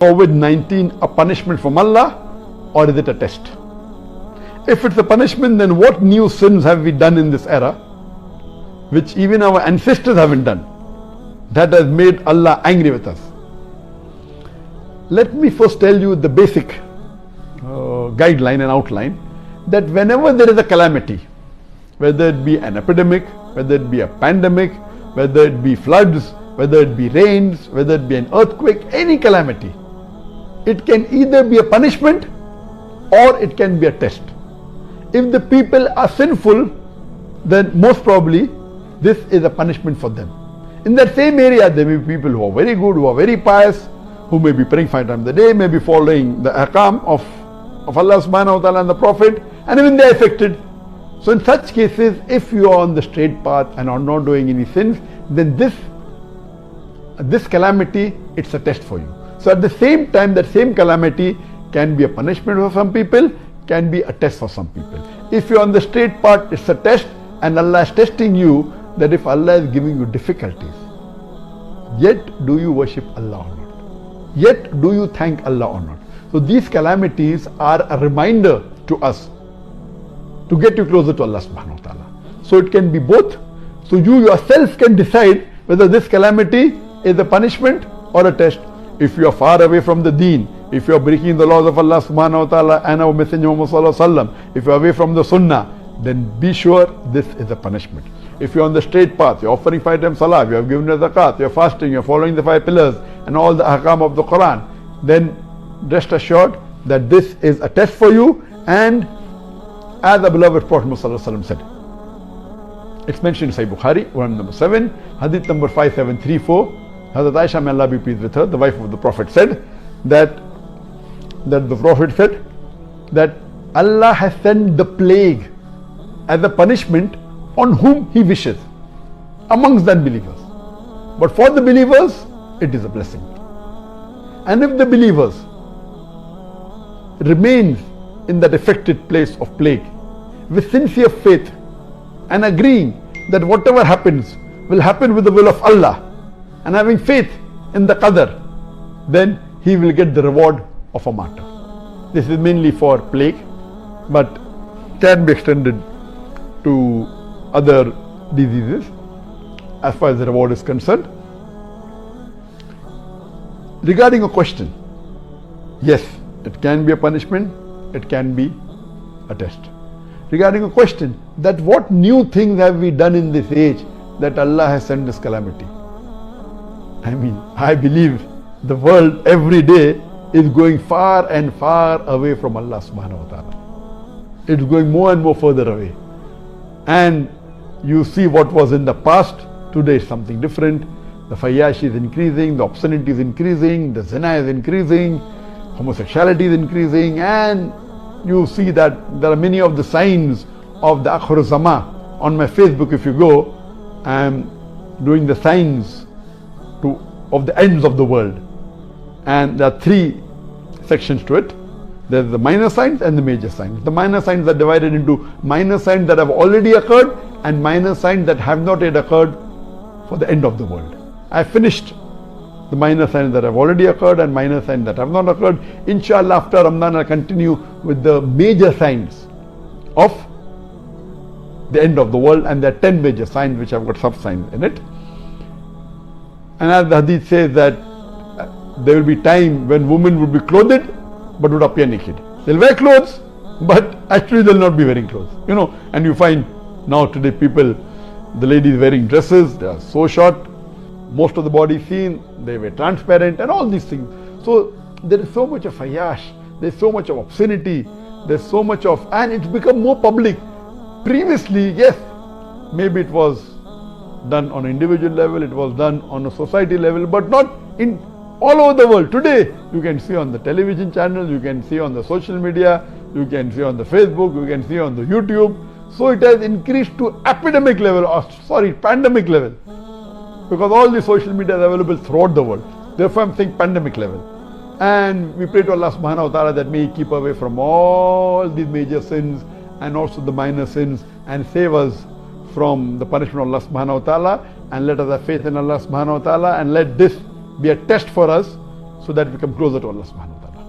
COVID-19 a punishment from Allah, or is it a test? If it's a punishment, then what new sins have we done in this era which even our ancestors haven't done, that has made Allah angry with us? Let me first tell you the basic guideline and outline, that whenever there is a calamity, whether it be an epidemic, whether it be a pandemic, whether it be floods, whether it be rains, whether it be an earthquake, any calamity, it can either be a punishment or it can be a test. If the people are sinful, then most probably this is a punishment for them. In that same area, there may be people who are very good, who are very pious, who may be praying 5 times a day, may be following the ahkam of Allah subhanahu wa ta'ala and the Prophet, and even they are affected. So in such cases, if you are on the straight path and are not doing any sins, then this calamity, it's a test for you. So at the same time, that same calamity can be a punishment for some people, can be a test for some people. If you're on the straight path, it's a test, and Allah is testing you, that if Allah is giving you difficulties, yet do you worship Allah or not? Yet do you thank Allah or not? So these calamities are a reminder to us to get you closer to Allah subhanahu wa ta'ala. So it can be both. So you yourself can decide whether this calamity is a punishment or a test. If you are far away from the deen, if you are breaking the laws of Allah subhanahu wa ta'ala and our Messenger Muhammad sallallahu alaihi wasallam, if you are away from the sunnah, then be sure this is a punishment. If you are on the straight path, you are offering 5 times salah, you have given the zakat, you are fasting, you are following the 5 pillars and all the ahkam of the Quran, then rest assured that this is a test for you. And as the beloved Prophet Muhammad sallallahu alaihi wasallam said, it's mentioned in Sahih Bukhari, volume number 7, hadith number 5734, Hazrat Aisha, may Allah be pleased with her, the wife of the Prophet, said that the Prophet said that Allah has sent the plague as a punishment on whom He wishes amongst the unbelievers. But for the believers, it is a blessing. And if the believers remain in that affected place of plague with sincere faith and agreeing that whatever happens will happen with the will of Allah, and having faith in the qadr, then he will get the reward of a martyr. This is mainly for plague, but can be extended to other diseases as far as the reward is concerned. Regarding a question, yes, it can be a punishment, it can be a test. Regarding a question, that what new things have we done in this age that Allah has sent this calamity? I believe the world every day is going far and far away from Allah subhanahu wa ta'ala. It's going more and more further away. And you see what was in the past, today is something different. The fayash is increasing, the obscenity is increasing, the zina is increasing, homosexuality is increasing, and you see that there are many of the signs of the Akhir Zama. On my Facebook, if you go, I am doing the signs of the ends of the world, and there are 3 sections to it. There's the minor signs and the major signs. The minor signs are divided into minor signs that have already occurred and minor signs that have not yet occurred for the end of the world. I finished the minor signs that have already occurred and minor signs that have not occurred. Inshallah, after Ramadan, I'll continue with the major signs of the end of the world, and there are 10 major signs which have got sub-signs in it. And as the hadith says that there will be time when women would be clothed but would appear naked. They'll wear clothes, but actually they'll not be wearing clothes. And you find now today people, the ladies wearing dresses, they are so short, most of the body is seen, they were transparent and all these things. So there is so much of fayash, there's so much of obscenity, there's so much of, and it's become more public. Previously, yes, maybe it was done on an individual level, it was done on a society level, but not in all over the world. Today, you can see on the television channel, you can see on the social media, you can see on the Facebook, you can see on the YouTube. So it has increased to pandemic level, because all the social media is available throughout the world. Therefore, I'm saying pandemic level. And we pray to Allah subhanahu wa ta'ala that may He keep away from all these major sins and also the minor sins, and save us from the punishment of Allah subhanahu wa ta'ala, and let us have faith in Allah subhanahu wa ta'ala, and let this be a test for us so that we come closer to Allah subhanahu wa ta'ala.